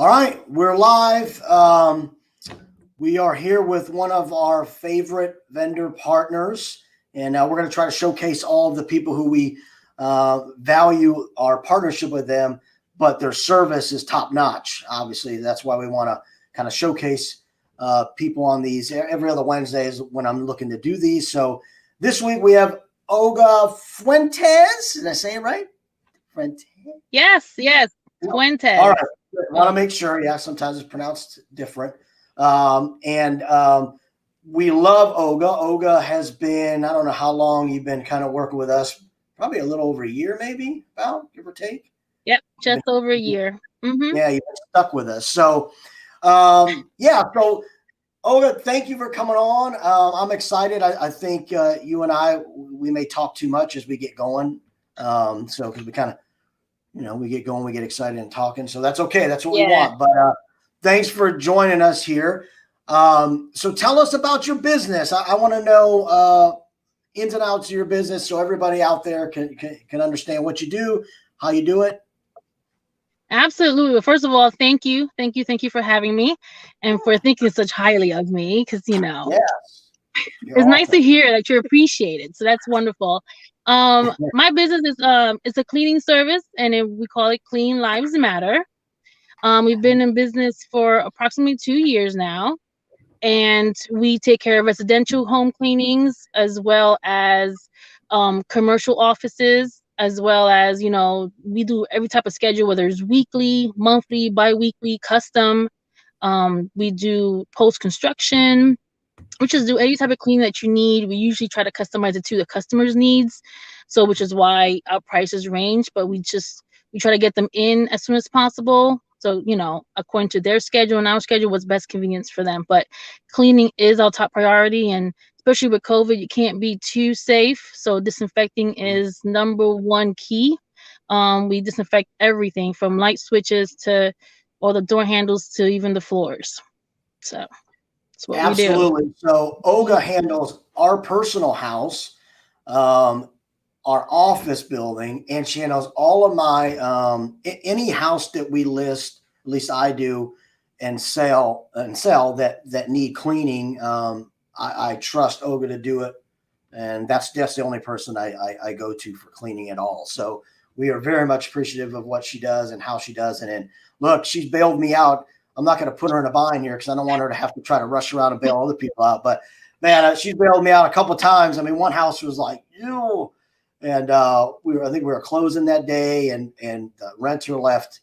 All right, we're live. We are here with one of our favorite vendor partners, and we're going to try to showcase all of the people who we value our partnership with them, but their service is top notch. Obviously, that's why we want to kind of showcase people on these every other Wednesday is when I'm looking to do these. So this week we have Olga Fuentes. Did I say it right? Fuentes? Yes, Fuentes. All right. Want to make sure. Yeah, sometimes it's pronounced different. And we love Olga. Olga has been, I don't know how long you've been kind of working with us, probably a little over a year, maybe, about, give or take. Yep, just over a year. Mm-hmm. Yeah, you've been stuck with us. So, so Olga, thank you for coming on. I'm excited. I think you and we may talk too much as we get going. Because we kind of, we get going, we get excited and talking. So that's okay. That's what we want. But thanks for joining us here. So tell us about your business. I want to know ins and outs of your business so everybody out there can understand what you do, how you do it. Absolutely. Well, first of all, thank you for having me and for thinking such highly of me because, Yes. It's nice to hear that you're appreciated. So that's wonderful. My business is it's a cleaning service, and we call it Clean Lives Matter. We've been in business for approximately 2 years now, and we take care of residential home cleanings as well as commercial offices, as well as we do every type of schedule, whether it's weekly, monthly, bi-weekly, custom. We do post-construction, which is do any type of cleaning that you need. We usually try to customize it to the customer's needs, so which is why our prices range, but we try to get them in as soon as possible, so according to their schedule and our schedule, what's best convenience for them. But cleaning is our top priority, and especially with COVID, you can't be too safe, so disinfecting is number one key. We disinfect everything from light switches to all the door handles to even the floors. So what Absolutely. we do. So Olga handles our personal house, our office building, and she handles all of my any house that we list, at least I do, and sell that need cleaning. I trust Olga to do it, and that's the only person I go to for cleaning at all. So we are very much appreciative of what she does and how she does it. And look, she's bailed me out. I'm not going to put her in a bind here because I don't want her to have to try to rush around and bail other people out. But man, she's bailed me out a couple of times. I mean, one house was like, and I think we were closing that day, and the renter left.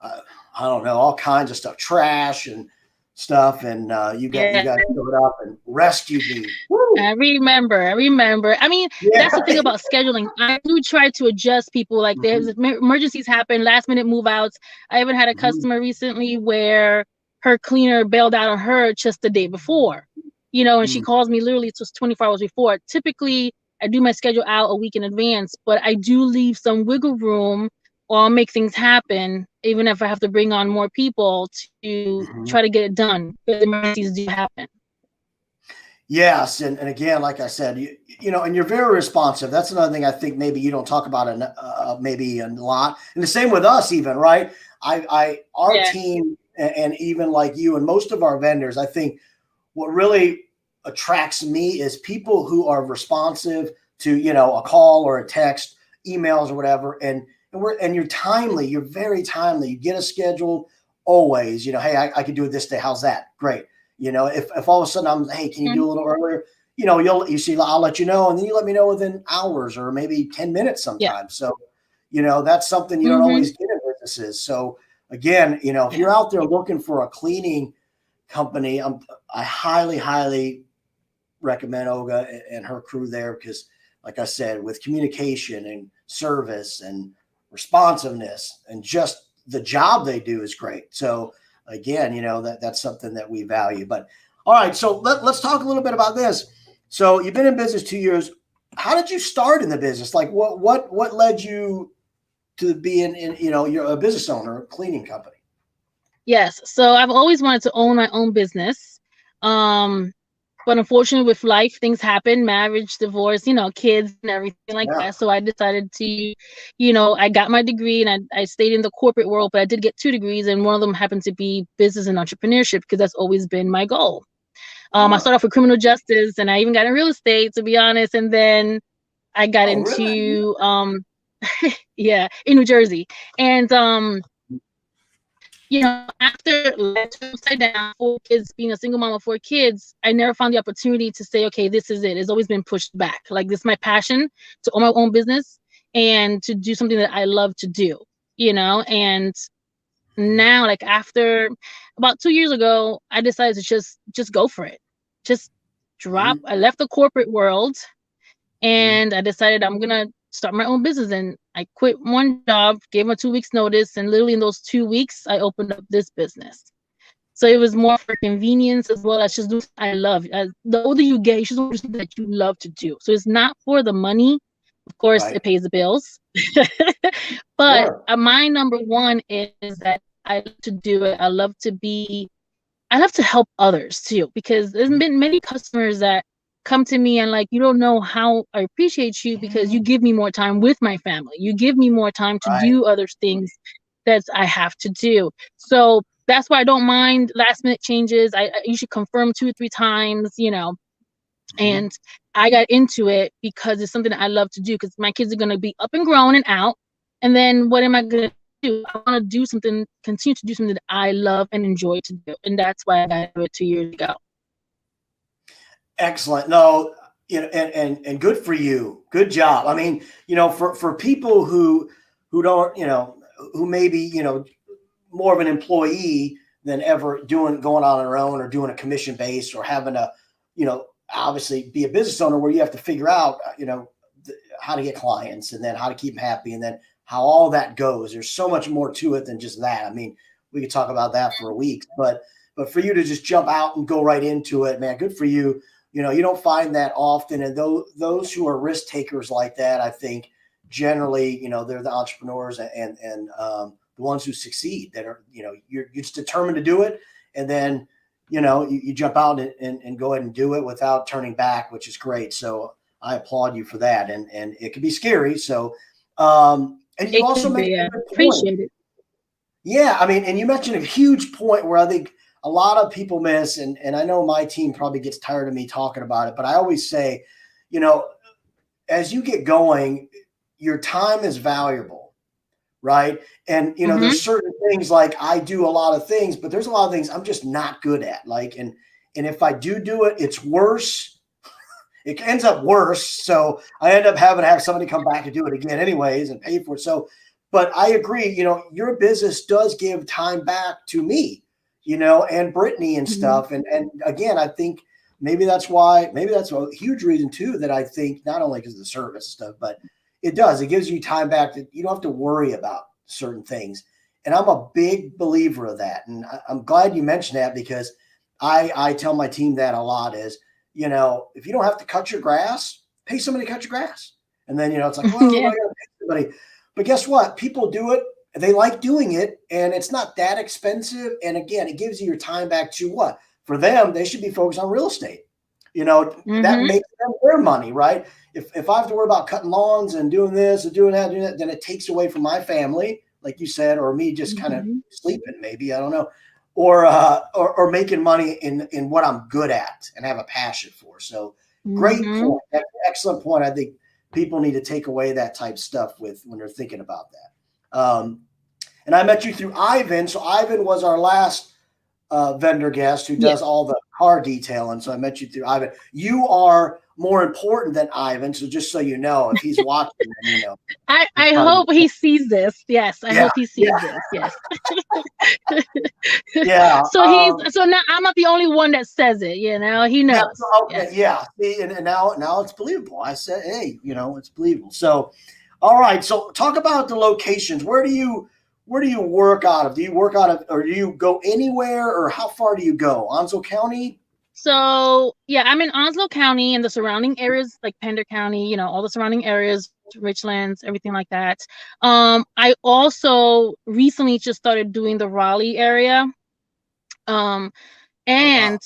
I don't know, all kinds of stuff, trash and stuff, and you guys showed up and rescued me. Woo! I remember. I mean, that's the thing about scheduling. I do try to adjust people. Like there's emergencies happen, last minute move outs. I even had a customer recently where her cleaner bailed out on her just the day before, and she calls me literally just 24 hours before. Typically, I do my schedule out a week in advance, but I do leave some wiggle room, or I'll make things happen, even if I have to bring on more people to try to get it done, because emergencies do happen. Yes, and again, like I said, and you're very responsive. That's another thing I think maybe you don't talk about maybe a lot. And the same with us, even, right? Our team, and even like you and most of our vendors, I think what really attracts me is people who are responsive to a call or a text, emails or whatever, and you're timely. You're very timely. You get a schedule always. Hey, I can do it this day. How's that? Great. If all of a sudden hey, can you do a little earlier? You see, I'll let you know, and then you let me know within hours or maybe 10 minutes sometimes. So, that's something you don't always get in businesses. So again, if you're out there looking for a cleaning company, I highly, highly recommend Olga and her crew there, because like I said, with communication and service and responsiveness and just the job they do is great. So again, that's something that we value. But all right, so let's talk a little bit about this. So you've been in business 2 years. How did you start in the business? Like what led you to being you're a business owner, a cleaning company? Yes. So I've always wanted to own my own business. But unfortunately, with life, things happen, marriage, divorce, kids and everything like Yeah. that. So I decided to, I got my degree and I stayed in the corporate world, but I did get 2 degrees, and one of them happened to be business and entrepreneurship because that's always been my goal. I Huh. started off with criminal justice, and I even got in real estate, to be honest. And then I got Oh, really? into yeah, in New Jersey. And after life turned upside down, 4 kids, being a single mom of 4 kids, I never found the opportunity to say, okay, this is it. It's always been pushed back. Like, this is my passion, to own my own business and to do something that I love to do, and now, like, after about 2 years ago, I decided to just go for it. Just drop. Mhm. I left the corporate world Mhm. and I decided I'm gonna start my own business. And I quit one job, gave them a 2 weeks notice, and literally in those 2 weeks, I opened up this business. So it was more for convenience as well as just do something I love. The older you get, you should do something that you love to do. So it's not for the money. Of course, it Right. pays the bills, but Sure. my number one is that I love to do it. I love to help others too, because there's been many customers that come to me and, like, you don't know how I appreciate you because you give me more time with my family. You give me more time to Right. do other things that I have to do. So that's why I don't mind last minute changes. I usually confirm 2 or 3 times, Mhm. and I got into it because it's something that I love to do, because my kids are going to be up and grown and out. And then what am I going to do? I want to do something, continue to do something that I love and enjoy to do. And that's why I got into it 2 years ago. Excellent. No, and good for you. Good job. I mean, for people who don't, who maybe, more of an employee than ever going on their own or doing a commission base or having to, you know, obviously be a business owner where you have to figure out, how to get clients and then how to keep them happy and then how all that goes. There's so much more to it than just that. I mean, we could talk about that for a week, but for you to just jump out and go right into it, man, good for you. You don't find that often. And those who are risk takers like that, I think generally, they're the entrepreneurs and the ones who succeed that are, you're just determined to do it. And then, you jump out and go ahead and do it without turning back, which is great. So I applaud you for that. And it can be scary. So, and you It also could be, mentioned yeah. a good point. Appreciate it. Yeah, I mean, and you mentioned a huge point where I think a lot of people miss, and I know my team probably gets tired of me talking about it, but I always say, you know, as you get going, your time is valuable, right? And Mm-hmm. there's certain things like I do a lot of things, but there's a lot of things I'm just not good at. Like, and if I do it, it's worse. It ends up worse. So I end up having to have somebody come back and do it again, anyways, and pay for it. So, but I agree, your business does give time back to me, and Brittany and Mm-hmm. stuff. And again, I think maybe that's a huge reason too that I think not only because of the service stuff, but it gives you time back that you don't have to worry about certain things. And I'm a big believer of that. And I'm glad you mentioned that because I tell my team that a lot is, if you don't have to cut your grass, pay somebody to cut your grass. And then, it's like, well, I Yeah. got to pay somebody. But guess what? People do it. They like doing it, and it's not that expensive. And again, it gives you your time back to what? For them, they should be focused on real estate. That Mm-hmm. makes them their money, right? If I have to worry about cutting lawns and doing this and doing that, then it takes away from my family, like you said, or me just kind of Mm-hmm. sleeping, maybe I don't know, or making money in what I'm good at and have a passion for. So great Mm-hmm. point. That's an excellent point. I think people need to take away that type of stuff with when they're thinking about that. And I met you through Ivan. So Ivan was our last vendor guest who Yeah. does all the car detailing. So I met you through Ivan. You are more important than Ivan. So just so you know, if he's watching, then he's I probably hope he sees this. Yes, I yeah, hope he yeah, sees this. Yes. yeah. So now I'm not the only one that says it. He Yeah, knows. okay, Yes. yeah. See, and now it's believable. I said, hey, it's believable. So, all right. So, talk about the locations. Where do you work out of? Do you work out of, or do you go anywhere, or how far do you go? Onslow County. So yeah, I'm in Onslow County and the surrounding areas, like Pender County. All the surrounding areas, Richlands, everything like that. I also recently just started doing the Raleigh area. Um, Oh and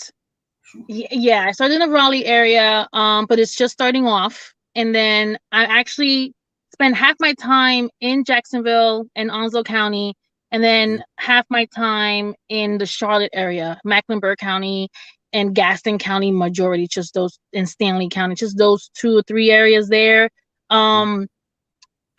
wow, Yeah, I started in the Raleigh area, but it's just starting off. And then I actually spend half my time in Jacksonville and Onslow County, and then half my time in the Charlotte area, Mecklenburg County and Gaston County majority, just those, in Stanley County, just those 2 or 3 areas there. Um,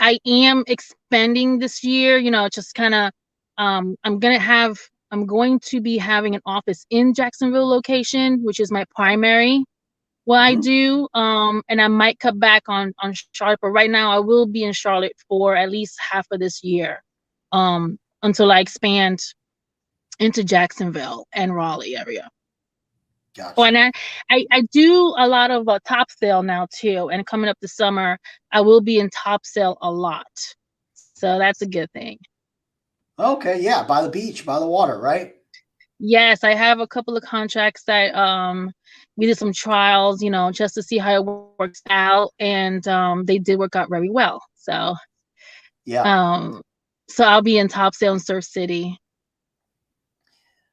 I am expanding this year, just kind of, I'm going to be having an office in Jacksonville location, which is my primary what I Mhm. do. And I might cut back on Charlotte, but right now I will be in Charlotte for at least half of this year, until I expand into Jacksonville and Raleigh area. Oh, Gotcha. and I do a lot of top sale now too. And coming up this summer, I will be in top sale a lot. So that's a good thing. Okay, yeah, by the beach, by the water, right? Yes, I have a couple of contracts that we did some trials, just to see how it works out, and they did work out very well. Yeah. Um so I'll be in top sale in Surf City.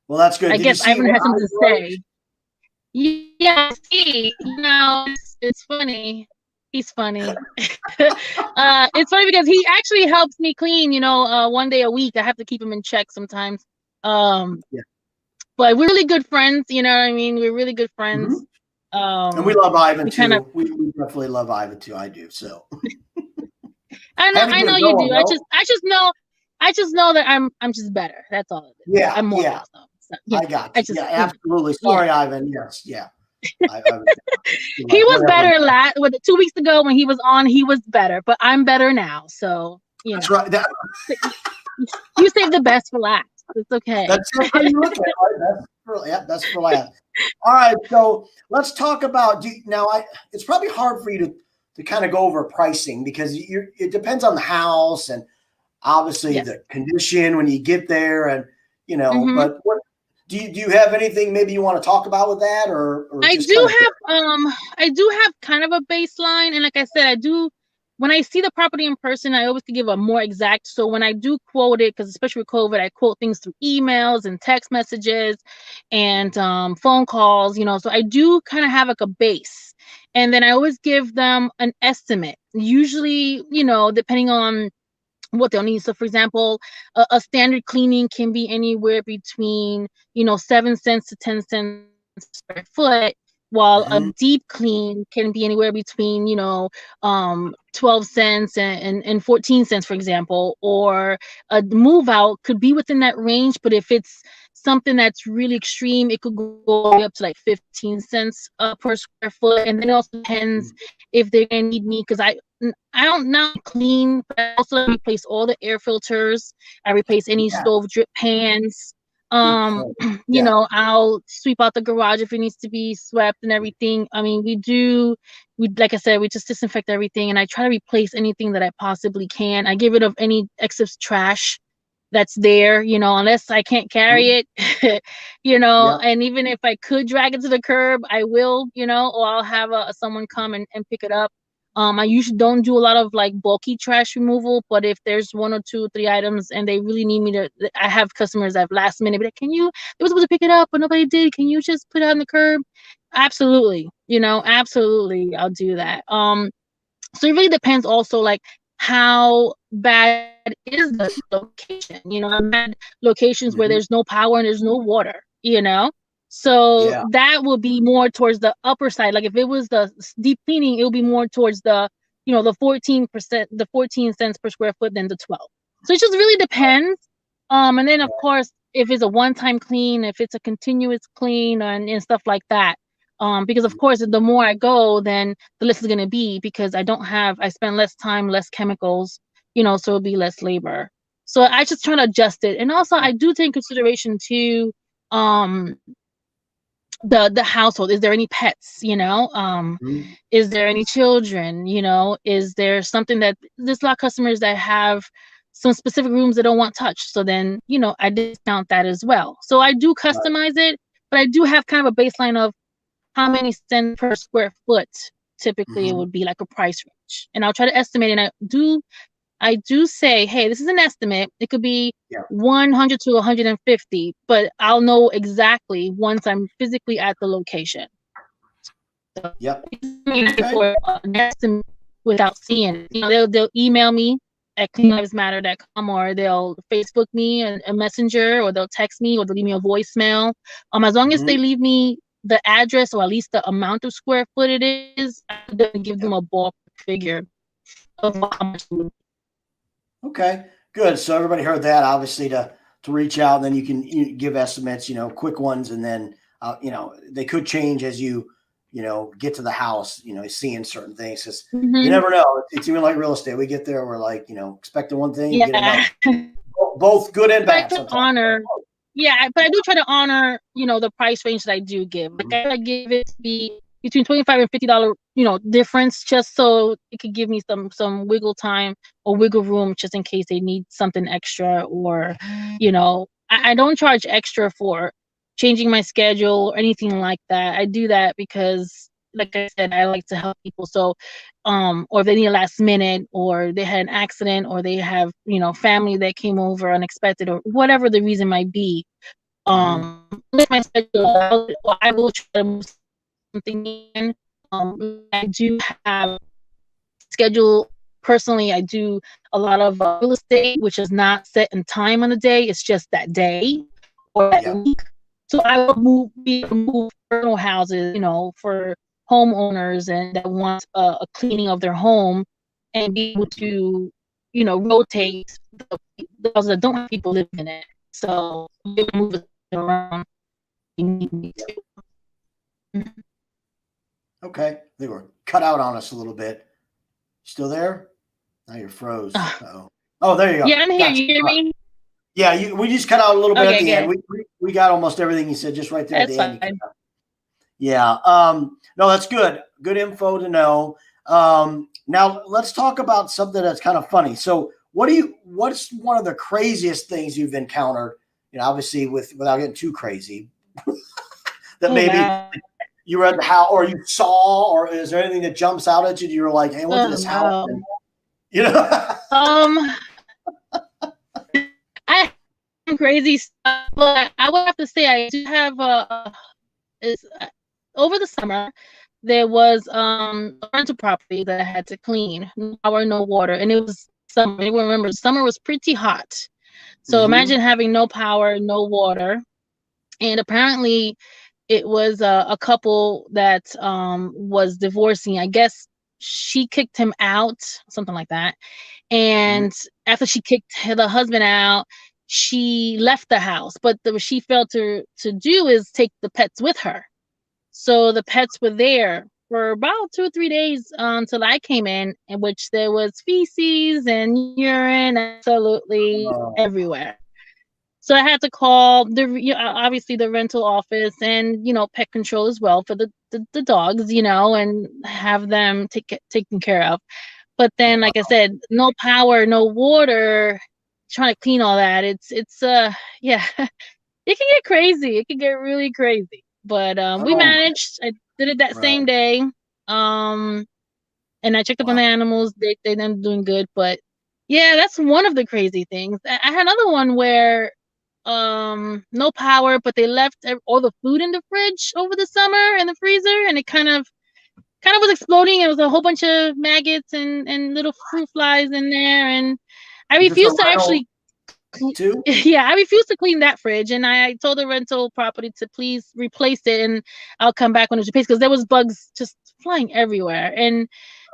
Well, that's good. I Did you guess see Ivan what has I something to wrote? say. Yeah, see, it's funny. He's funny. It's funny because he actually helps me clean, 1 day a week. I have to keep him in check sometimes. Um, Yeah. but we're really good friends, you know what I mean? We're really good Hmm. friends. And we love Ivan We kind of too. We definitely love Ivan too. I do. So I had to I get know it you going do. though. I just know that I'm just better. That's all it is. Yeah, I'm more yeah. awesome. So, I got I you. just, Yeah, absolutely. yeah. Sorry, Ivan. Yes, yeah. I was He like was whatever. better 2 weeks ago when he was on. He was better, but I'm better now. So That's right. you save the best for last. It's okay. That's how you look at it, right? That's for last. All right, so let's talk about now. It's probably hard for you to kind of go over pricing because it depends on the house and obviously Yes. the condition when you get there, and Hmm. But what do you have anything maybe you want to talk about with that, or I just kind do of I do have kind of a baseline, and like I said, I do when I see the property in person, I always could give a more exact. So when I do quote it, because especially with COVID, I quote things through emails and text messages and phone calls, so I do kind of have like a base. And then I always give them an estimate. Usually, depending on what they'll need. So for example, a standard cleaning can be anywhere between 7 cents to 10 cents per foot, while a Mhm. deep clean can be anywhere between 12 cents and 14 cents, for example. Or a move out could be within that range, but if it's something that's really extreme, it could go all the way up to like 15 cents per square foot. And then it also depends if they're gonna need me, because I don't not clean, but I also replace all the air filters. I replace any Yeah, stove drip pans. good point. You Yeah. know, I'll sweep out the garage if it needs to be swept and everything. I mean, we like I said, we just disinfect everything, and I try to replace anything that I possibly can. I get rid of any excess trash that's there, unless I can't carry Mhm. it, Yeah. and even if I could drag it to the curb, I will, or I'll have someone come and pick it up. I usually don't do a lot of like bulky trash removal, but if there's 1 or 2 or 3 items and they really need me to, I have customers that last minute be like, they were supposed to pick it up, but nobody did. Can you just put it on the curb? Absolutely. Absolutely. I'll do that. So it really depends also like how bad is the location. I've had locations where Mhm. there's no power and there's no water. So Yeah. that will be more towards the upper side. Like if it was the deep cleaning, it will be more towards the 14%, the 14 cents per square foot than the 12. So it just really depends. And then of course, if it's a one-time clean, if it's a continuous clean and stuff like that. Because of course, the more I go, then the less is going to be, because I spend less time, less chemicals, so it'll be less labor. So I just try to adjust it. And also I do take consideration too, um, the household. Is there any pets, Mhm. is there any children, is there something that there's a lot of customers that have some specific rooms that don't want touched. So then, I discount that as well. So I do Right. customize it, but I do have kind of a baseline of how many cents per square foot typically it Mhm. would be, like a price range. And I'll try to estimate, and I do say, hey, this is an estimate. It could be Yeah. 100 to 150, but I'll know exactly once I'm physically at the location. So Yep. for an estimate without seeing it. They'll email me at cleanlivesmatter.com, or they'll Facebook me a messenger, or they'll text me, or they'll leave me a voicemail. As long as they leave me the address, or at least the amount of square foot it is, I'm gonna give them a ballpark figure of how much. Okay, good. So everybody heard that, obviously, to reach out, and then you can give estimates, quick ones, and then they could change as you get to the house, seeing certain things, because you never know. It's even like real estate. We get there, we're like, expecting one thing, get another. Both good and bad. But I do try to honor, the price range that I do give. Like I give it to be between $25 and $50, difference, just so it could give me some wiggle time or wiggle room, just in case they need something extra, or, I don't charge extra for changing my schedule or anything like that. I do that because, like I said, I like to help people. So, or if they need a last minute, or they had an accident, or they have, family that came over unexpected, or whatever the reason might be, with my schedule, I will try to move something in. I do have schedule personally. I do a lot of real estate, which is not set in time on the day. It's just that day or that week. So I will move rental houses, for homeowners and that want a cleaning of their home, and be able to, rotate the houses that don't have people living in it. So you move it around. Okay, they were cut out on us a little bit. Still there? Now you're froze. Uh-oh. Oh, there you go. Yeah, I'm here. Gotcha. You hear me? Yeah, we just cut out a little bit at the end. We got almost everything you said just right there at the end. Yeah. No, that's good. Good info to know. Now let's talk about something that's kind of funny. So what's one of the craziest things you've encountered, obviously without getting too crazy, that maybe you were at the house, or you saw, or is there anything that jumps out at you? You're like, hey, I went to this house. And, I have crazy stuff, but I would have to say I do have over the summer there was a rental property that I had to clean. No power, no water, and it was summer. Anyone remember summer was pretty hot. So imagine having no power, no water, and apparently it was a couple that was divorcing. I guess she kicked him out, something like that. And after she kicked the husband out, she left the house. But what she failed to do is take the pets with her. So the pets were there for about 2 or 3 days until I came in which there was feces and urine absolutely everywhere. So I had to call obviously the rental office and, pet control as well for the dogs, and have them taken care of. But then, like I said, no power, no water, trying to clean all that. It's yeah, it can get crazy. It can get really crazy. But we managed. I did it that same day. And I checked up on the animals. They ended doing good. But yeah, that's one of the crazy things. I had another one where no power, but they left all the food in the fridge over the summer in the freezer, and it kind of was exploding. It was a whole bunch of maggots and little fruit flies in there, and I refused to actually I refused to clean that fridge, and I told the rental property to please replace it, and I'll come back when it's replaced, because there was bugs just flying everywhere. And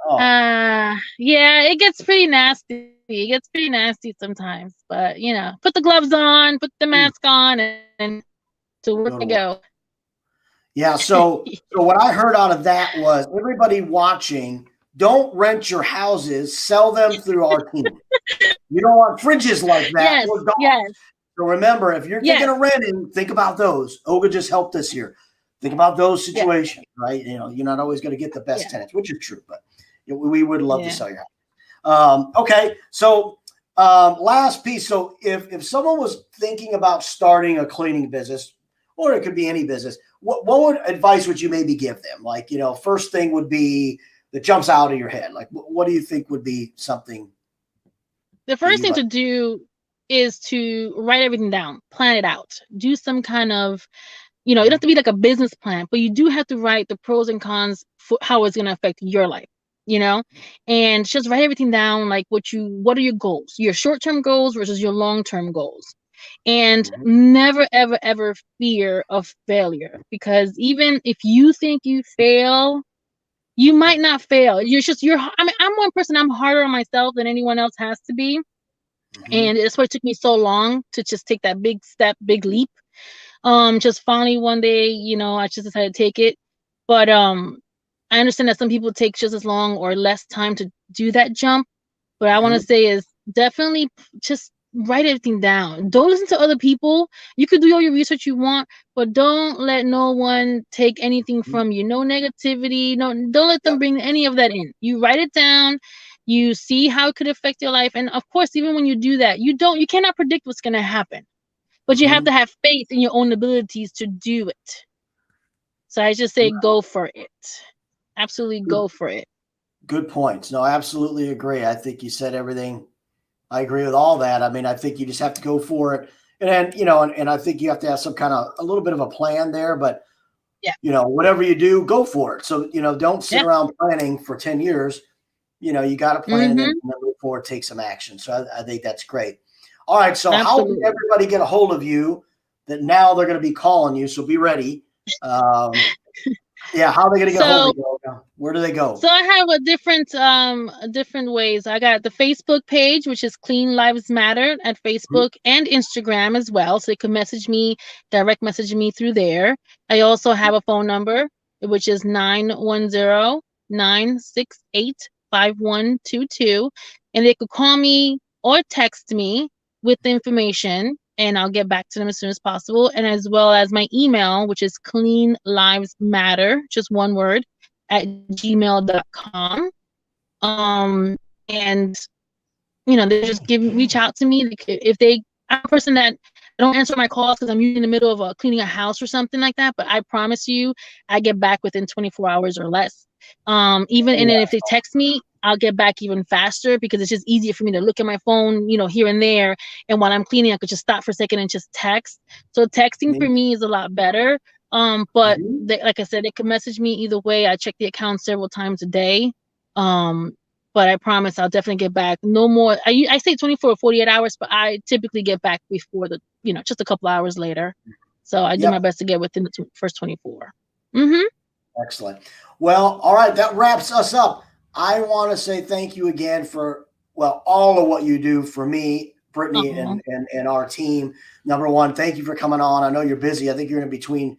yeah, it gets pretty nasty. It gets pretty nasty sometimes, but put the gloves on, put the mask on, and to work I go. Yeah. So what I heard out of that was, everybody watching, don't rent your houses, sell them through our team. You don't want fridges like that. Yes. So remember, if you're thinking of renting, think about those. Olga just helped us here. Think about those situations, right? You're not always going to get the best tenants, which is true, but we would love to sell your house. Okay. So last piece. So if someone was thinking about starting a cleaning business, or it could be any business, what advice would you maybe give them? Like, first thing would be that jumps out of your head. Like, what do you think would be something The that first you've thing to do is to write everything down, plan it out, do some kind of, you don't have to be like a business plan, but you do have to write the pros and cons for how it's going to affect your life, and just write everything down, like what are your goals, your short-term goals versus your long-term goals. And never, ever, ever fear of failure, because even if you think you fail, you might not fail. I'm one person, I'm harder on myself than anyone else has to be. And it's why it took me so long to just take that big step, big leap. Just finally one day, I just decided to take it. But I understand that some people take just as long or less time to do that jump. But I want to say is definitely just write everything down. Don't listen to other people. You could do all your research you want, but don't let no one take anything from you. No negativity. No, don't let them bring any of that in. You write it down. You see how it could affect your life. And of course, even when you do that, you cannot predict what's going to happen, but you have to have faith in your own abilities to do it. So I just say, go for it. Absolutely go for it. Good points. No, I absolutely agree. I think you said everything. I agree with all that. I mean, I think you just have to go for it. And then, and I think you have to have some kind of a little bit of a plan there, but whatever you do, go for it. So, don't sit around planning for 10 years. You got to plan and then move forward, take some action. So I think that's great. All right. So how can everybody get a hold of you that now they're going to be calling you? So be ready. How are they going to get a hold of you? Where do they go? So I have a different ways. I got the Facebook page, which is Clean Lives Matter, at Facebook and Instagram as well. So they can direct message me through there. I also have a phone number, which is 910-968-5122. And they could call me or text me with the information, and I'll get back to them as soon as possible. And as well as my email, which is cleanlivesmatter, just one word, at gmail.com. And they just reach out to me if I'm a person that I don't answer my calls because I'm usually in the middle of cleaning a house or something like that, but I promise you I get back within 24 hours or less. And then if they text me, I'll get back even faster, because it's just easier for me to look at my phone, here and there. And while I'm cleaning, I could just stop for a second and just text. So texting for me is a lot better. But like I said, they can message me either way. I check the account several times a day. But I promise I'll definitely get back. No more. I say 24 or 48 hours, but I typically get back before just a couple hours later. So I do my best to get within the first 24. Excellent. Well, all right. That wraps us up. I want to say thank you again for, all of what you do for me, Brittany, and our team. Number one, thank you for coming on. I know you're busy. I think you're in between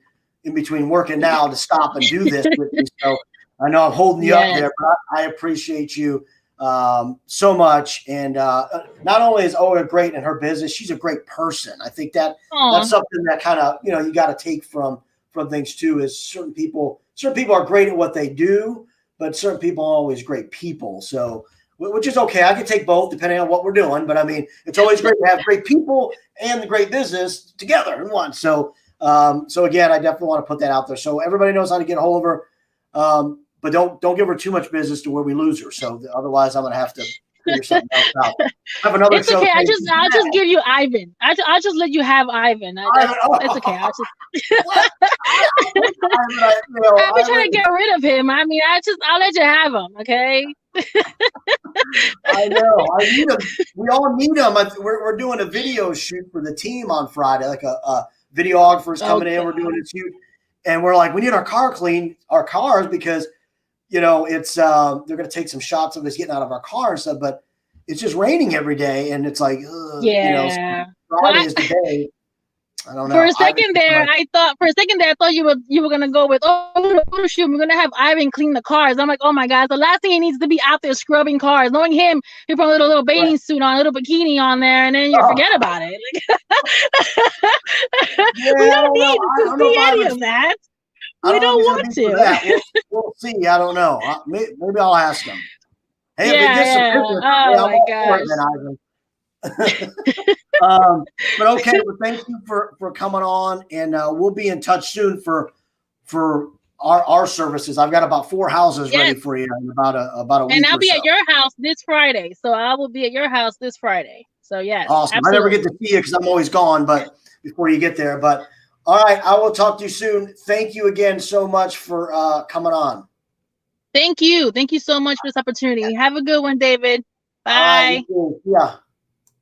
working now to stop and do this with me. So I know I'm holding you up there, but I appreciate you so much. And not only is Ola great in her business, she's a great person. I think that's something that kind of, you got to take from things too, is certain people are great at what they do, but certain people are always great people. So, which is okay. I can take both depending on what we're doing, but I mean, it's always great to have great people and the great business together in one. So, again, I definitely want to put that out there. So everybody knows how to get a hold of her. But don't give her too much business to where we lose her. So otherwise, I'm going to have to figure something else out. Have another it's okay. I'll just give you Ivan. I'll just let you have Ivan. It's okay. I'll be trying to get rid of him. I mean, I'll let you have him. Okay. I know. I need him. We all need him. We're doing a video shoot for the team on Friday. Like a videographer's coming in. We're doing a shoot, and we're like, we need our cars, because it's they're going to take some shots of us getting out of our car and stuff, but it's just raining every day, and it's like, so Friday is the day. I don't know. For a second there, I thought you were gonna go with, photo shoot, we're gonna have Ivan clean the cars. I'm like, oh my God, the last thing he needs to be out there scrubbing cars. Knowing him, he put a little bathing suit on, a little bikini on there, and then you forget about it. We don't need to see any of that. We don't want to. We'll see. I don't know. Maybe I'll ask him. Hey, if we get some business, oh my gosh. But okay, well, thank you for coming on, and we'll be in touch soon for our services. I've got about 4 houses Yes. ready for you in about a week And I'll or be so. at your house this Friday. So I will be at your house this Friday. So yes, Awesome. absolutely. I never get to see you because I'm always gone, but before you get there. But all right, I will talk to you soon. Thank you again so much for coming on. Thank you. Thank you so much for this opportunity. Have a good one, David. All right, Bye. you too. Yeah.